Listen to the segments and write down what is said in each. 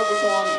prabu Swami.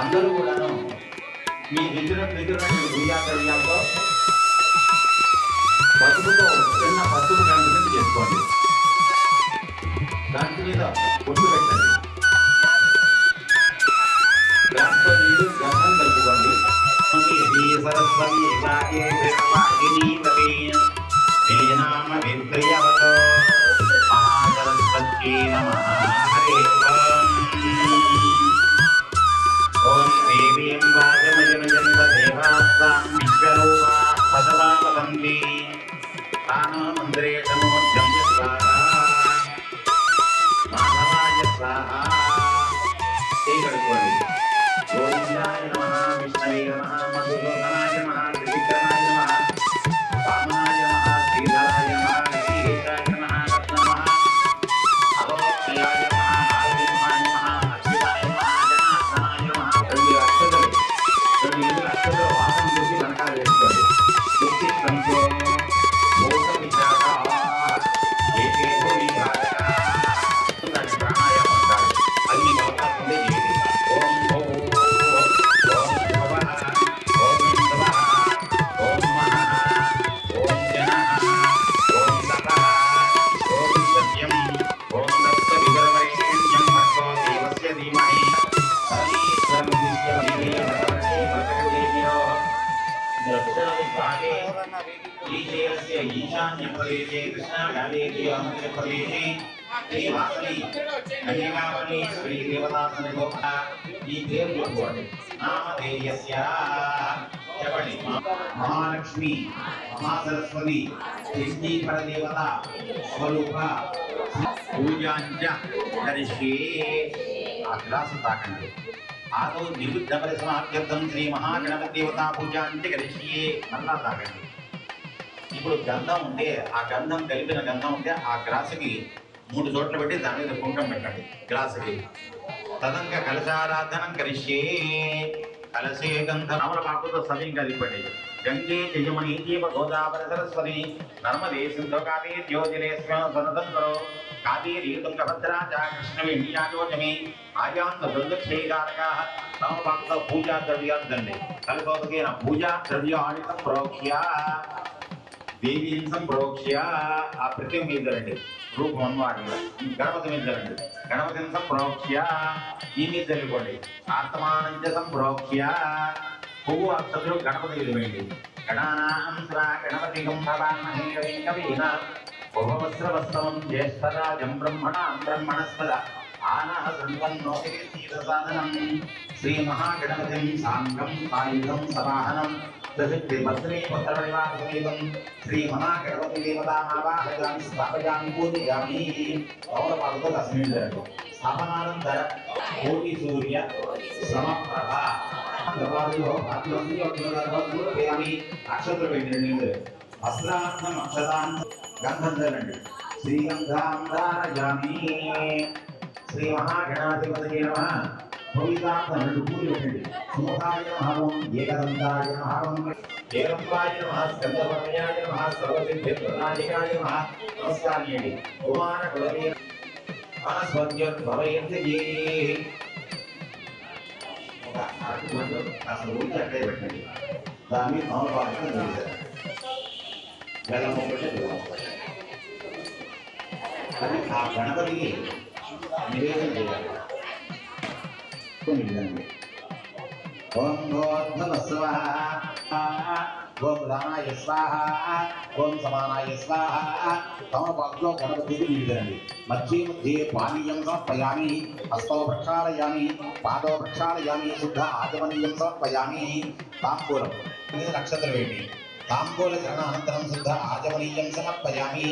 అందరూ కూడాను మీ దగ్గర భూయాతర్యాలతో పసుపుతో చిన్న పసుపు గంట చేసుకోండి. దాంట్ మీద పొట్టు పెట్టండి. దాంట్లో నీళ్ళు గంధం కలుపుకోండి. సరస్వతి మహాసరస్వతి నమః. ఓం దేవీం వాజమజనజంత దేవాస్తాం విశ్వరూపా పదవా వదంతి తానో మంత్రే సమోర్జం స్వాహా మాధవాయ స్వాహా. కడుక్కోండి. గోవిందాయ నమః, విష్ణవే నమః, మధుసూదనాయ నమః, త్రివిక్రమాయ నమః. నమస్కారం చేసుకోండి. ఉత్తిష్టంతో భూత విశాఖ ఏకేకో విశాఖ ప్రాణాయామం అంటారు. అది మీకు అవకాశం ఉంటే చేయండి. ఓం భూ ఓం భవః ఓం శవః ఓం మహః ఓం జనః ఓం తపః ఓం సత్యం ఓం దత్త వివరవరేణ్యం భర్గో దేవస్య ధీమహి సర్వేశ్వరం విద్యమహి భగవతే దక్షిణముఖాగే ఈశేయస్య ఈశాన్యప్రదేశే కృష్ణాగాలేర్యామధ్యప్రదేశే శ్రీవాసవి కన్యకావని శ్రీదేవతాసనిగోప ఈ పేరు చెప్పుకోండి. నామధేయస్య చెప్పండి. మహాలక్ష్మి మహాసరస్వతి చండీ పరదేవత స్వరూప పూజాంచ కరిష్యే. ఆ గ్లాసు తాకండి. ఆదో నిరుద్ధ పరిసమాప్త్యర్థం శ్రీ మహాగణపతి దేవతా పూజాంచ కరిష్యే. మళ్ళా తాకండి. ఇప్పుడు గంధం ఉంటే ఆ గంధం కలిపిన గంధం ఉంటే ఆ గ్లాసుకి 3 చోట్ల పెట్టి దాని మీద కుంకం పెట్టండి గ్లాసుకి. తదంగా కలశారాధనం కరిష్యే. కలశే గంధం అమలపాకుతో సమయం కలిపండి. గంగే జయమణి జీవ గోదావరి సరస్వతి నర్మదే సింధు కావేరీ జ్యోతిరేశ్వరో కావేరీ తుంగభద్రా చ కృష్ణవేణియాచోచమి ఆయాంత దుర్గక్షేదారగా సమపాకుతో పూజా ద్రవ్యార్థండి. కలశోదకేన పూజా ద్రవ్యాన్ని సంప్రోక్ష్య దేవీం సంప్రోక్ష్య. ఆ ప్రతి మీద రండి. రూపం అన్నమాట గణపతి మీద రండి. గణపతిని సంప్రోక్ష్య ఈ మీద చల్లుకోండి. ఆత్మానంచ సంప్రోక్ష్య పువ్వు అక్షతులు గణపతి మీద వేయండి. గణానాం స్వ గణపతి గంభవామహే కవిం కవీన ఉపవస్త్రవస్తవం జ్యేష్ఠరాజం బ్రహ్మణాం బ్రహ్మణస్పద ఆనః సంపన్నోతిసాధనం శ్రీ మహాగణపతిం సాంగం సాయుధం సవాహనం శ్రీ మహాగణపతి దేవతామావాహయామి స్థాపయామి పూజయామి. పౌరపాలతో తస్మించండి. స్థాపనానంతర కోటి సూర్య సమప్రభ అక్షత్ర పెట్టండి. వస్త్రార్థం అక్షతాన్ని గంధం ధరండి. శ్రీగంధాం ధారయామి. శ్రీ మహాగణాధిపతి నమః. భవితార్థం 2 పూలు పెట్టండి. సుముఖాయ నమః ఏకదంతాయ నమః ఏకంబాయ నమః స్కందవర్ణయాయ నమః సర్వసిద్ధిప్రదాయకాయ నమః. నమస్కారం చేయండి. కుమార కులవే వనస్పత్యోద్భవయంతి. అసలు ఊరికి అట్లే పెట్టండి. దాన్ని నవపాలన చేశారు. అది ఆ గణపతికి నివేదన చేయాలి. ఓం గోర్ధవ స్వాహ ఓం రామాయ స్వాహ ఓం సమానాయ స్వాహ. తమపాకులో గణపతికి నివేదండి. మధ్య మధ్య పానీయం సమర్పయామి. హస్తో ప్రక్షాళయామి. పాదో ప్రక్షాళయామి. శుద్ధ ఆచమనీయం సమర్పయామి. తాంబూలం మీద నక్షత్రం వేయండి. తాంబూల గ్రహణ అనంతరం శుద్ధ ఆచమనీయం సమర్పయామి.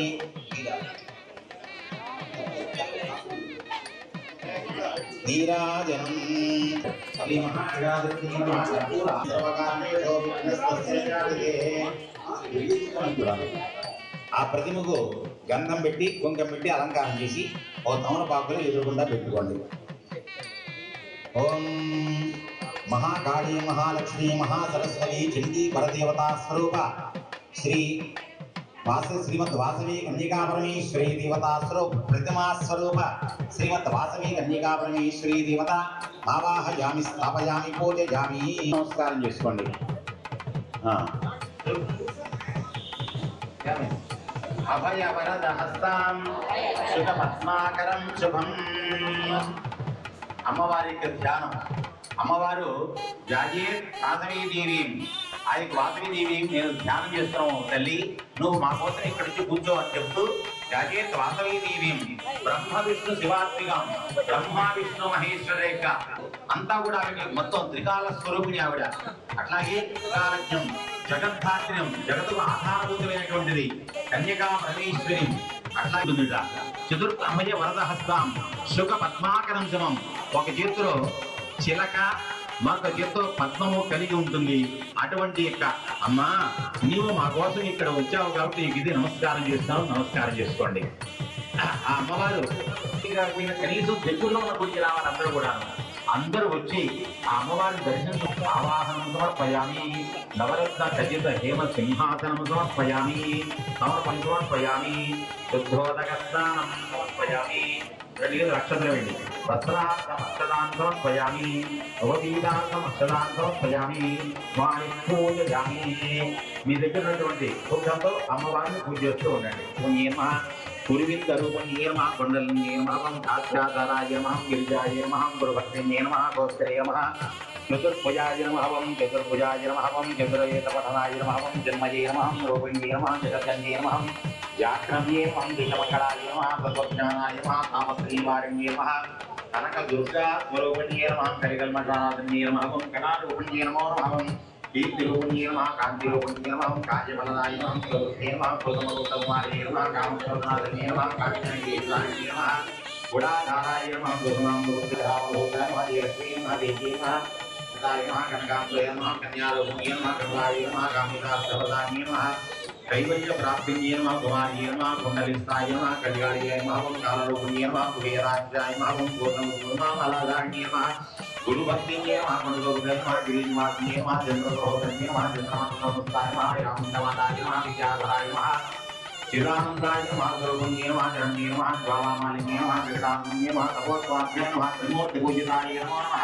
నీరాజనం శ్రీ మహాగణాధిపతి నమః. ఆ ప్రతిమకు గంధం పెట్టి కుంకం పెట్టి అలంకారం చేసి ఓ తమలపాకులు ఎదురుగుండా పెట్టుకోండి. ఓం మహాకాళీ మహాలక్ష్మీ మహాసరస్వతి చండీ పరదేవతా స్వరూప శ్రీ శ్రీమద్ వాసవి కన్యకా పరమేశ్వరీ దేవతా స్వరూప ప్రతిమా స్వరూప శ్రీమద్ వాసవి కన్యకా పరమేశ్వరీ దేవత ఆవాహయామి స్థాపయామి పూజయామి. నమస్కారం చేసుకోండి. అభయ వరద హస్తాం శుభ పద్మాకరం శుభం. అమ్మవారి యొక్క ధ్యానం. అమ్మవారు జాజేర్ వాసవీదేవి. ఆయనకు వాసవీదేవి నేను ధ్యానం చేస్తున్నావు తల్లి, నువ్వు మా కోసం ఇక్కడి నుంచి కూర్చో అని చెప్తూ జాజేర్ వాసవీదేవి బ్రహ్మ విష్ణు శివాత్మికం బ్రహ్మ విష్ణు మహేశ్వర యొక్క అంతా కూడా ఆవిడ మొత్తం త్రికాల స్వరూపిణి ఆవిడ. అట్లాగే త్రికాలజ్ఞం జగద్ధాత్ర్యం జగత్తుకు ఆధారభూతమైనటువంటిది కన్యకా పరమేశ్వరి. అట్లాగే చతుర్థమయ వరద హస్తాం శుక పద్మాకరం శమం. ఒక చేతిలో చిలక మరొక చేతితో పద్మము కలిగి ఉంటుంది. అటువంటి యొక్క అమ్మా నీవు మా కోసం ఇక్కడ వచ్చావు కాబట్టి ఇది నమస్కారం చేస్తావు. నమస్కారం చేసుకోండి. ఆ అమ్మవారు కనీసం దగ్గరలో ఉన్న గుడికి రావాలి. అందరూ కూడా అందరూ వచ్చి ఆ అమ్మవారిని దర్శనం आवाहनं समर्पयामि नवरत्न खचित हेम सिंहासनं समर्पयामि समर्पयामि शुद्धोदक स्नानं समर्पयामि रक्षद्रव्यं वस्त्रार्थमक्षदान् समर्पयामि भवदीदार्थमक्षदान् समर्पयामि వారిని పూజయామి మీ దగ్గర ఉన్నటువంటి పూజంతో అమ్మవారిని పూజ చేస్తూ ఉండండి పుణ్యమా గురువింద రూపణ్యేమ కొండలన్యేమహం కాశ్యాధరాయమహం గిరిజాయమహం గురుభక్తిన్యేమహ గోత్రేయమహ చతుర్భుజాయ నమః చతుర్భుజాయ నమః చతుర్వేదపఠనాయ నమః జన్మయే నమః రూపిణ్యే నమః జగత్యన్యే నమః వ్యాఘ్రమ్యే నమః దిశమకరాయ నమః తత్వజ్ఞానాయ నమః తామశ్రీవారిణ్యే నమః కనక దుర్గా స్వరూపిణ్యే నమః కలికల్మఠనాథన్యే నమః కణారూపిణ్యే నమో నమః కీర్తిరూపిణ్యే నమః కాంతిరూపిణ్యే నమః కాజబలనాయ నమః కులవృత్తే నమః కులమరుత్తమాయ నమః కామశ్వరనాథన్యే నమః కాంచనీయే నమః गुडाधाराय नमः गुरुनाम गुरुदेवावलोकनाय नमः लक्ष्मी नमः देवी नमः सदाय नमः कनकाम्बरे नमः कन्यारोहिण्ये नमः कमलाय नमः कामितार्थप्रदाय नमः कैवल्य प्राप्तिये नमः कुमार्ये नमः कुण्डलिस्थाय नमः कल्याणाय नमः कालरूपिण्ये नमः कुबेराय नमः पूर्णमालाधारण्ये नमः गुरुभक्तिये नमः गुरुगोविन्दे नमः गिरिनिवासिने नमः चन्द्रसहोदरने नमः चन्द्रमण्डलमुस्ताय नमः रामचन्द्रमाताय नमः विद्याधराय नमः चिरानंदाय नमः गुरुपुण्ये नमः चरण्ये नमः ज्वालामालिन्ये नमः विकटात्मन्ये नमः तपोस्वाभ्ये नमः त्रिमूर्तिपूजिताय नमो नमः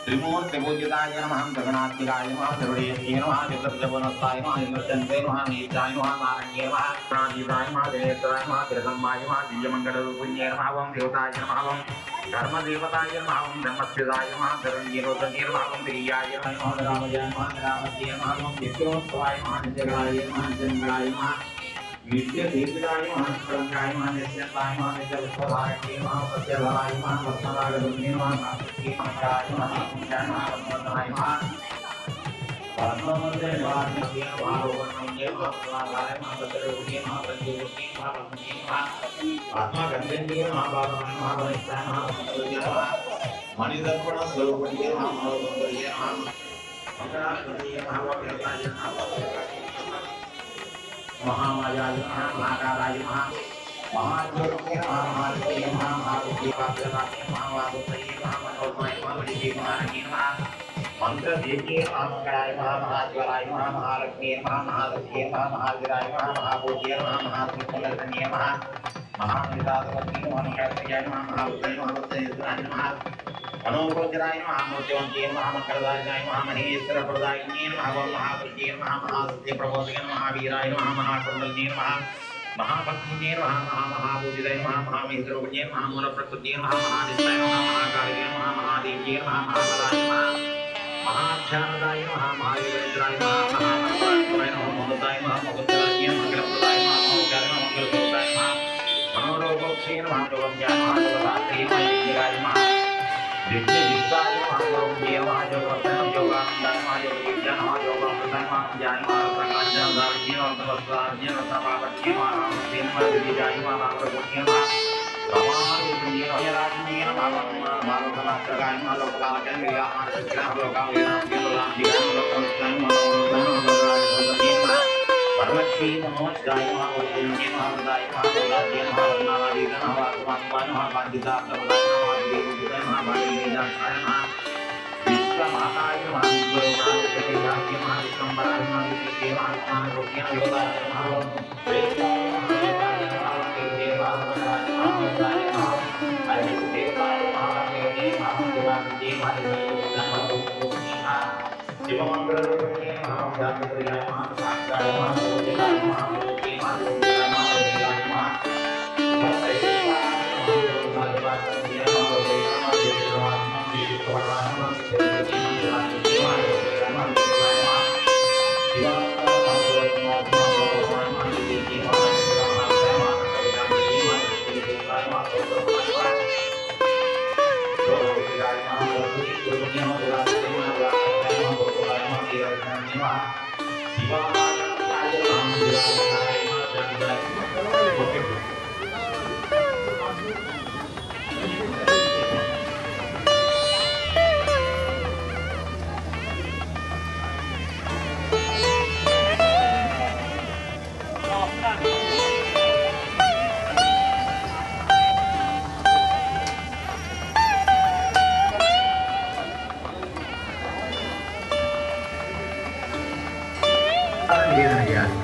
त्रिमूर्तिपूजिताय नमः जगन्नाथाय नमः सर्वदेशीय नमः चतुर्जवनस्ताय नमः इंद्रचन्द्रे नमः नीचाय नमः नारण्ये नमः प्राणीताय नमः दिनेत्राय नमः त्रिसम्माय नमः दिव्यमङ्गलरूपिण्ये नमः ओं देवताय नमः ओं धर्मदेवताय नमः ओं धर्मस्थिताय नमः धर्मज्ञोतन्ये नमः ओं प्रियाय नमः रामजाय नमः रामस्य नमः ओं विष्णुस्वाय नमः नित्यगाय नमः नित्यगाय नमः नित्यदीर्घाय नमः नित्यंगाय नमः नित्यताय नमः नित्यविश्वधारण्ये नमः सत्यधराय नमः भक्तरागधुन्ये नमः नास्तिके नमः पूजाय नमः वन्दनाय नमः परममंगले निवारणे नमः रोगणमये नमः प्रणादाय नमः सत्यरूपिणे नमः प्रज्योतिषे नमः ब्रह्मणे नमः आत्मगन्धे नमः बालने नमः वनिष्ठाय नमः नमः मणिदर्पण स्वरूपिणे नमः मनोदर्पणे नमः मंगलाकृते नमः वक्रताय नमः महामायाय नमः महाकाराय नमः महाज्योतिषे नमः महालक्ष्मी नमः महादेवाय नमः महावासुदेवाय नमः मनोन्मय नमः मणिदेवाय नमः मंत्रदेव्ये नमः मंगलाय नमः महाज्वलाय नमः महालक्ष्मी नमः महालक्ष्मी नमः महावीराय नमः महापूज्याय नमः महात्रिपुरधन्ये नमः महानिदातवती नमः महाकार्याय नमः महावृत्ताय नमः वत्सयेन्द्राय नमः मनोरोजराय नमः मूर्तिवन्ते नमः मंगलदायिनाय नमः महेश्वरप्रदायिने नमः महावृत्ते नमः महासत्यप्रबोधये नमः महावीराय नमः महाकुण्डलिने नमः महाभक्तिने नमः महापूजिताय नमः महामेश्वरपुण्ये नमः मूलप्रकृते नमः महानिष्ठाय नमः महाकार्ये नमः महादेव्ये नमः महाबलाय नमः महाध्यानदाय नमः महायोगेन्द्राय नमः महामन्त्राय नमः मोदताय नमः मोदताय मंगलप्रदाय नमः मोक्षाय नमः मंगलप्रदाय नमः मनोरोगोक्षे नमः योगज्ञाय नमः योगदात्रे नमः योगिराय नमः विघ्नविष्टाय नमः गुरुवे नमः योगवर्धनाय योगानन्दाय नमः योगविद्याय नमः योगामृताय नमः ज्ञाय नमः प्रकाशाय नमः तपस्वाय नमः तपावत्ये नमः रामस्य नमः विजयाय नमः महाप्रभुये नमः रमारूपिण्ये नमः राजन्ये नमः मानवनाथगाय नमः लोकपालकाय नमः लोकावलिनाथाय नमः परमश्री नमोस्ताय नमः वन्दे नमः वन्दाय नमः वन्दाय नमः वन्दनाय नमः वासुमात्माय नमः कान्तिदात्मदाय नमः देवदूताय नमः भागीरथाय नमः विश्वमाताय नमः विश्वरूपाय नमः विश्वम्बराय नमः विश्वदेवाय नमः ज्ञानरूपिणे योगाय नमः वेदाय नमः देवाय नमः देवाय नमः देवाय नमः देवाय नमः देवाय नमः शिवमंगलरूपिणे नमः व्यासप्रियाय नमः साक्षाय नमः पूजिताय नमः मूर्तिमाय नमः देवाय नमः भक्तैवाय नमः देवाय नमः देवाय नमः देवाय नमः ప్రసాదం నివేదన చేయాలి.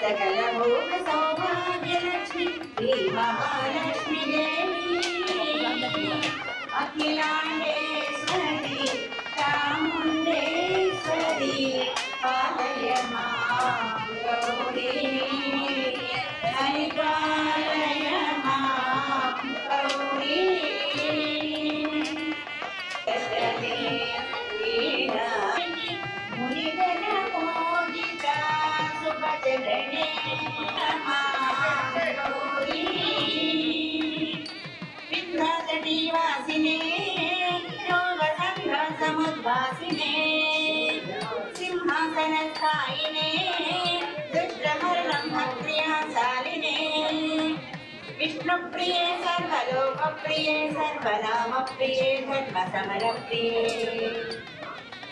सकल भोग सौभाग्य लक्ष्मी श्री महालक्ष्मी देवी अखिलांडेश्वरी चामुंडेश्वरी पालय मां गौरी हरिपालय मां गौरी मुनिगण पूजिता सुभजगणे गौरी विघ्नतटीवासिने योगसङ्घसमुद्भासिने सिंहासनस्थायिने दुष्टमरणं भक्त्रियाशालिने विष्णुप्रिये सर्वलोकप्रिये सर्वनामप्रिये धर्मसमरप्रिये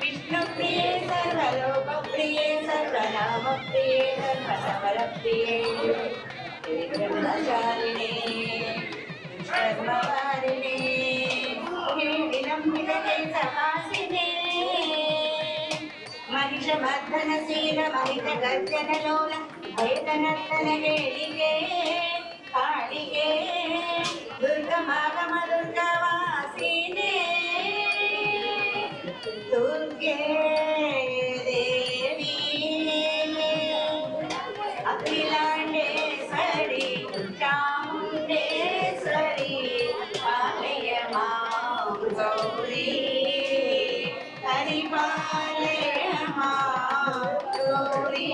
विष्णुप्रिये सर्वलोकप्रिये सर्वनामप्रिये धर्मसमरप्रिये ब्रह्मचारिणे धर्मवारिणे विलम्बितकेशवासिने महिषमर्दनशील महिषगर्जनलोल भयतनर्तन हेलिके कालिके दुर्गमागम दुर्गवासिने दुर्गे देवी अखिलांडेश्वरी चामुंडेश्वरी पालय मां गौरी हरिपालय मां गौरी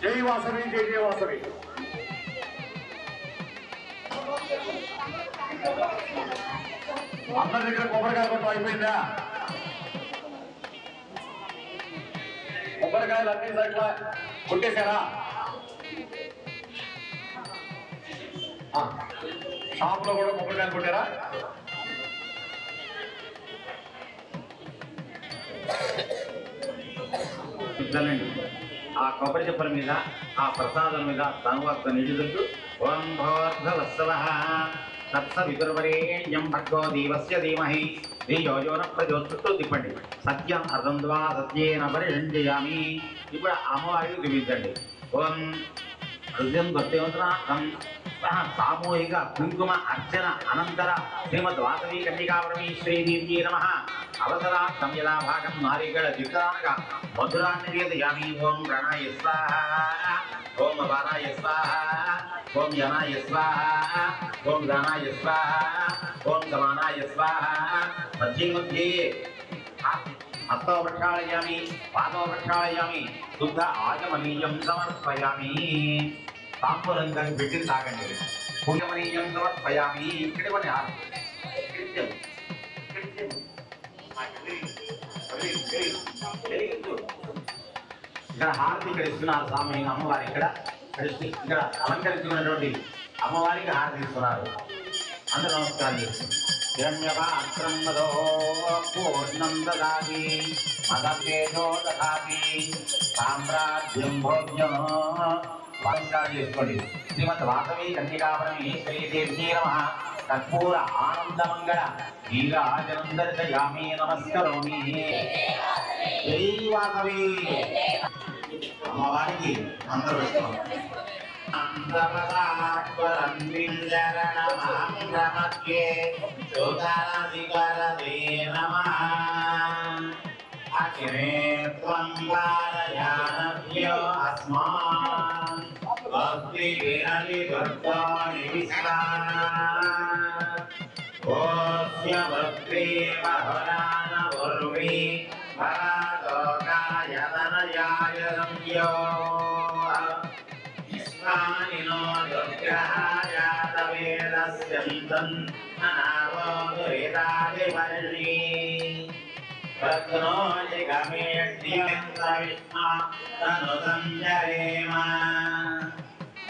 जय वासवी जय जय वासवी అందరి దగ్గర కొబ్బరికాయ కొట్టం అయిపోయిందా? కొబ్బరికాయలు అన్ని సైట్ల కొట్టేశారా? షాపులో కూడా కొబ్బరికాయలు కొట్టారా? ఆ కొబ్బరి చెప్పల మీద ఆ ప్రసాదం మీద తనువక్క నిలుదుతూ ఓం భోర్భవత్సవః తత్సవితుర్వరేణ్యం భర్గో దేవస్య ధీమహి ధియో యో న ప్రచోదయాత్ తిప్పండి. సత్యం అర్ధంద్వా సత్యేన పరిషంజయామి. ఇప్పుడు అమ్మవారికి చూపించండి. ఓం హృదయం భక్తివంతనార్థం సామూహిక కుంకుమ అర్చన అనంతర శ్రీమద్ వాసవి కన్యకా పరమేశ్వరీ దేవ్యై నమః. అవసరార్థం యదా భాగం నారీగళ చిత్రానగా మధురాన్ని వేదయామి. ఓం గణాయ స్వాహ, ఓం వారాయ స్వాహ, ఓం జనాయ స్వాహ, ఓం గణాయ స్వాహ, ఓం సమానాయ స్వాహ. మధ్య మధ్యే हस्तो प्रक्षालयामि पादो प्रक्षालयामि दुग्ध आगमनीयं समर्पयामि तांबूलं పెట్టి తాగండి పూజమనీయం సమర్పయామి ఇక్కడ కొన్ని ఇక్కడ హారతి ఇక్కడ ఇస్తున్నారు స్వామి అమ్మవారి ఇక్కడ ఇక్కడ అలంకరించుకున్నటువంటి అమ్మవారికి హారతి ఇస్తున్నారు అందరూ నమస్కారం చేస్తున్నారు హిరణ్యపాత్రమదో పూర్ణం దదామి మదపేజో దదామి సామ్రాజ్యం భోజ్యం నమస్కారం చేసుకోండి శ్రీమద్ వాసవి కన్యకావరమి శ్రీదేవి నమః కర్పూర ఆనందమంగళ నీరాజనం దర్శయామి నమస్కరోమి జై వాసవి అమ్మవారికి అందరూ ఇష్టం అంతపదాత్వరంద్రింజరణమాంధ్రమధ్యే సుతరదిగరదే నమః అఖిరే త్వం పారయానభ్యో అస్మాన్ భక్తి విరలి దుర్గాణి విశ్వా ఓస్య భక్తి బహురాన ఉర్వి భరతోకాయ ధనయాయ సంయో విశ్వానినో దుర్గ్రహాజాతవేదస్యంతం అనావోదురితాదివర్ణి ప్రత్నో జిగమేష్టియంత్రవిష్ణా తను సంజరేమ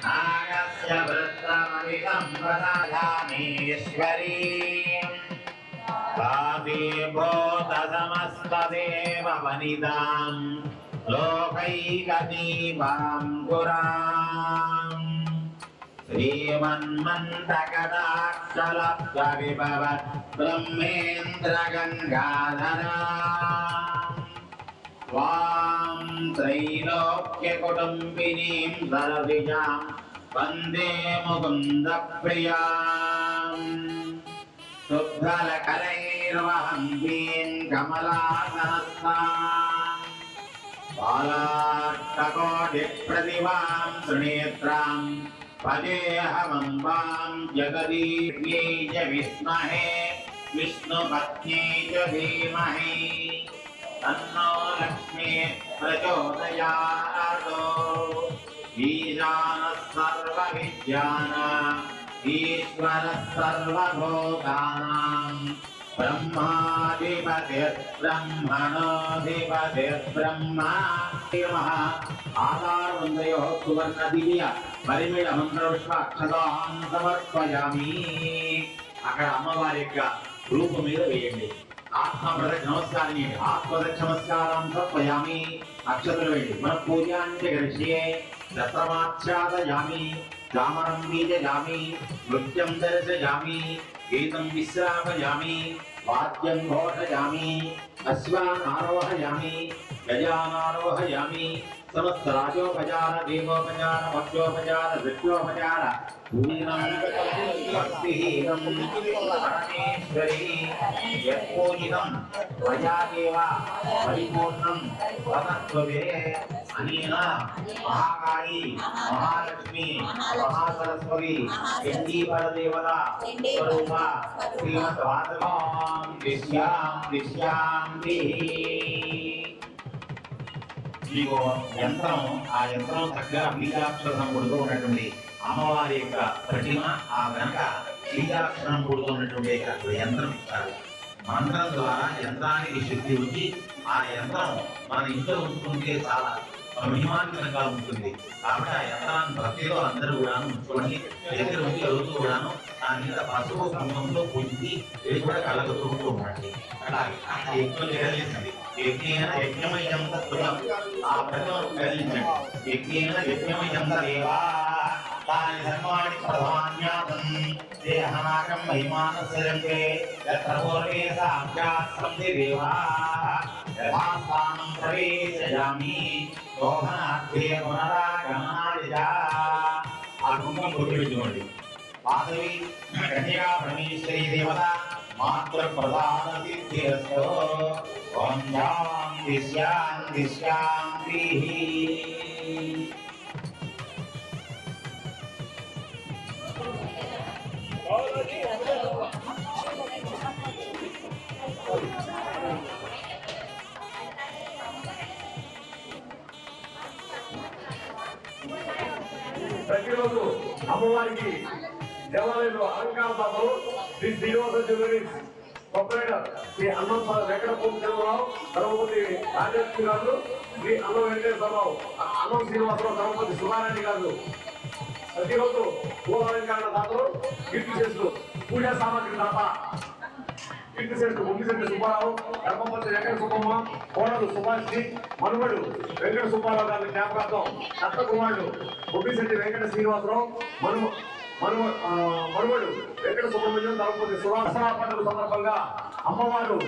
నాగస్య వృత్తమవిదం ప్రసాదామీశ్వరీ కాశీభూత సమస్తదేవ వనితాం లోకైకదీపాం పురాం శ్రీమన్మంతకటాక్షలబ్ధ విభవ బ్రహ్మేంద్ర గంగాధరా త్వాం త్రైలోక్య కుటుంబినీం సరసిజాం వందే ముకుంద ప్రియాం శుద్ధలకరైర్వహంతీం కమలాసనస్థాం బాలాట్టకోటిప్రతిభాం త్రినేత్రాం పదేహమంబాం జగదీర్యై చ విద్మహే విష్ణుపత్న్యై చ ధీమహి తన్నో లక్ష్మీ ప్రచోదయాతో ఈశానः సర్వవిద్యానాం ఈశ్వరः సర్వభూతానాం బ్రహ్మాధిపతిర్బ్రహ్మణోధిపతిర్బ్రహ్మ ఆధారవందయో సువర్ణ దివ్య పరిమిళ మంత్రపుష్ప అక్షతాన్ సమర్పయామి. అక్కడ అమ్మవారి యొక్క రూపం మీద వేయండి. ఆత్మ ప్రదక్ష నమస్కారం చేయండి. ఆత్మ ప్రదక్ష నమస్కారం సమర్పయామి. అక్షతలు వేయండి. మన పూజాంచ గరిష్యే దత్రమాచ్ఛాదయామి చామరం బీజయామి నృత్యం దర్శయామి గీతం విశ్రామయామి వాద్యం ఘోషయామి అశ్వాన్ ఆరోహయామి గజాన్ ఆరోహయామి సమస్త రాజోపచార దేవోపచార భక్తోపచార దృష్ట్యోపచార భక్తిహీనం పరమేశ్వరి యత్పూజితం మయాదేవ పరిపూర్ణం వదత్వే అనేన మహాకాళి మహాలక్ష్మి మహాసరస్వతి చండీపరదేవత స్వరూప శ్రీమద్వాసవాం దిశ్యాం మీకు యంత్రం ఆ యంత్రం చక్కగా బీజాక్షరం కొడుతూ ఉన్నటువంటి అమ్మవారి యొక్క ప్రతిమ ఆ వెనక బీజాక్షరం కొడుతూ ఉన్నటువంటి యంత్రం ఇస్తారు. మంత్రం ద్వారా యంత్రానికి శక్తి వచ్చి ఆ యంత్రం మన ఇంట్లో ఉంచుకుంటే చాలా మహిమాన్వితంగా ఉంటుంది. కాబట్టి ఆ యంత్రాన్ని భక్తిలో అందరూ కూడాను ఉంచుకోండి. దగ్గర ఉంచి చదువుతూ కూడాను దాని మీద పసుపు కుంభంలో పూజించి ఇది కూడా కళ్ళగొతూ ఉండండి. అలాగే అక్కడ ఎక్కువ కదిలించండి. యజ్ఞేన యజ్ఞమయం తత్వం ఆ ప్రతిమను కదిలించండి. యజ్ఞేన యజ్ఞమయం దేవా తాని ధర్మాణి ప్రధాన్యాతం దేహనాకం మహిమానస్యంతే యత్ర పూర్వే సాక్షాత్సంతి దేవా యథాస్థానం ప్రవేశయామి శోభనార్థే పునరాగమనాయ ఆ కుంభం గుర్తుపెట్టుకోండి. వాసవి కన్యకా పరమేశ్వరీ దేవత మాత్ర ప్రధాన సిద్ధిరస్తో ఓం శాంతి శాంతి శాంతి. అమ్మవారికి దేవాలయంలో అలంకార దాతలు శ్రీ శ్రీనివాస జ్యువెలరీస్ ప్రొపరేటర్ శ్రీ అన్నం వెంకట పూర్తిరావు ధర్మపతి రాజలక్ష్మి గారు, శ్రీ అన్నం వెంకటేశ్వరరావు, అన్నం శ్రీనివాసరావు, ధర్మపతి సుధారాణి గారు. ప్రతిరోజు పూలాలంకరణ దాతలు కీర్తిశేషులు పూజా సామాగ్రి దాత కీర్తిశేషులు ముగ్గిశెట్టి సుబ్బారావు, ధర్మపతి వెంకట సుబ్బమ్మ, కోడలు సుభాష్ని, మనుమడు వెంకట సుబ్బారావు గారి జ్ఞాపకార్థం దత్త కుమారుడు ముగ్గిశెట్టి వెంకట శ్రీనివాసరావు, మనుమడు వెంకట సుబ్రహ్మణ్యం, ధర్మపతి సుభాషణ పండుగ సందర్భంగా అమ్మవారు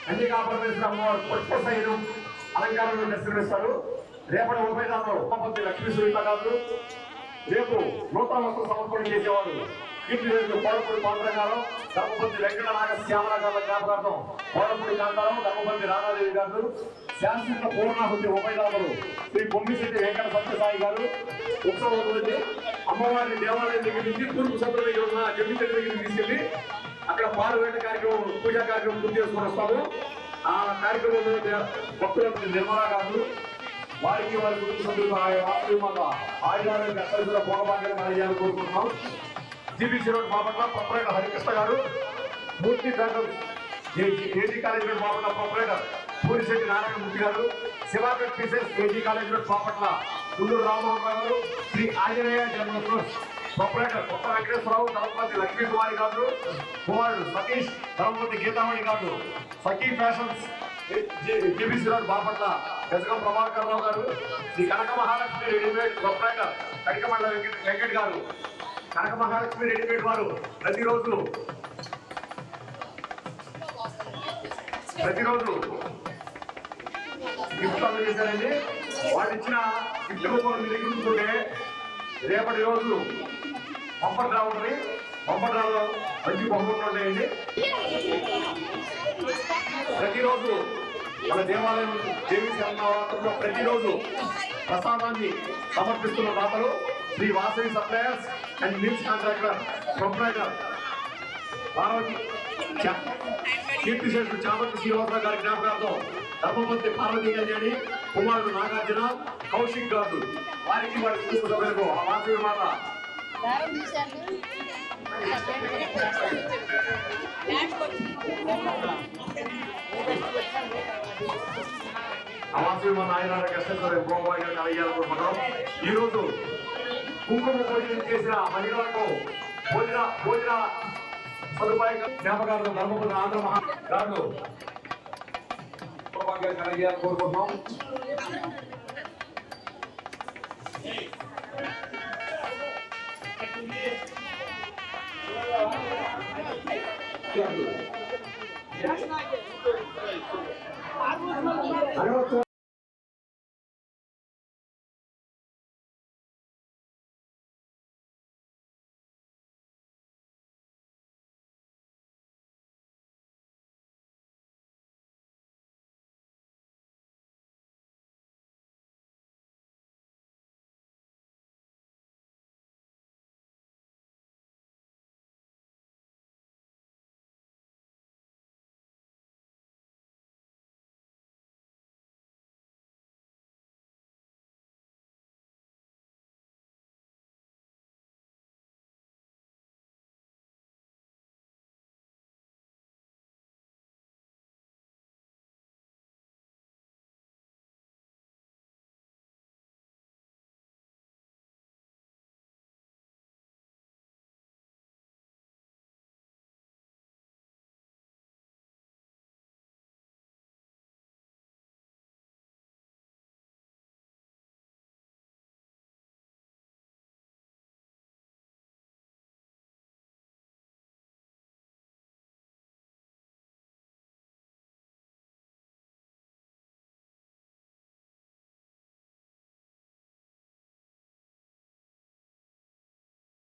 కన్యకా పరమేశ్వర అమ్మవారు పుష్పశైలం అలంకారంలో దర్శనమిస్తారు. రేపటి ఉపయోగాలు ధర్మపతి లక్ష్మీ సునీత గారు, రేపు నూతన వస్త్ర సమర్పణ చేసేవారు కీర్తిశేషులు కోడపూడి పాండ్రంగారావు, ధర్మపతి వెంకట నాగశ్యామల గారి జ్ఞాపకార్థం కోడపూడి కాంతారావు, ధర్మపతి రాధాదేవి గారు, శాశ్వత పూర్ణాహుతి ఉభయదాములు శ్రీ పొమ్మిశెట్టి వెంకట సత్యసాయి గారు. ఉత్సవం రోజు అమ్మవారిని దేవాలయం దగ్గర నుంచి తూర్పు సముద్రం ఉన్న జమ్మి చెట్టు దగ్గరికి తీసుకెళ్లి అక్కడ పాలు వేట కార్యక్రమం, పూజా కార్యక్రమం పూర్తి చేసుకుని వస్తాము. ఆ కార్యక్రమంలో భక్తులకు నిర్మలా గారు, వారికి వారి కుటుంబ సభ్యులు ఆయుధాలను కట్టడిన భోగభాగ్యాలు కలిగేయాలని కోరుకుంటున్నాం. GBC road Bapatla proprietor Harikrishna garu, Murthy AG college road Bapatla proprietor Purishetti Narayanamurthy garu, Shivapet pieces AG college road Bapatla Gunduru Ramamohan garu, Shri Anjaneya general trust proprietor Kotha Venkateswararao, Dharmapathi Lakshmi కుమారి గారు, కుమారుడు సతీష్, ధర్మపతి Geethamani garu, Sakhi fashions GBC road Bapatla Gajagam Prabhakar Rao garu, Shri Kanaka Mahalakshmi readymade proprietor Kadikamanda Venkat garu. Kanaka Mahalakshmi readymade వారు ప్రతిరోజు గిఫ్ట్ అందజేశారండి. వాళ్ళు ఇచ్చిన గిఫ్ట్ రూపంలో మీ దగ్గర ఉంటుంటే రేపటి రోజు పంపర్ డ్రా ఉంటుంది. పంపర్ డ్రాలో మంచి బహుమతులు ఉంటాయండి. ప్రతిరోజు మన దేవాలయం దేవి నవరాత్రుల్లో ప్రతిరోజు ప్రసాదాన్ని సమర్పిస్తున్న దాతలు Shri Vasavi suppliers and mills contractor proprietor Parvathi కీర్తిశేషుడు చామర్తి శ్రీనివాసరావు గారి జ్ఞాపకార్థం ధర్మపతి పార్వతీ కళ్యాణి, కుమారుడు నాగార్జున, కౌశిక్ గారు, వారికి వారి కుటుంబ సభ్యులకు ఆ వాసవి మాత అవాసవి మన ఆయన కష్టపడే భోగభాగ్యాలు కలిగేయాలనుకుంటున్నాం. ఈరోజు కుంకుమ భోజనం చేసిన మహిళలకు భోజన సదుపాయ జ్ఞాపకార్థం ధర్మపతి ఆంధ్ర మహారాజు భోగభాగ్యాలు కలిగేయాలని కోరుకుంటున్నాం.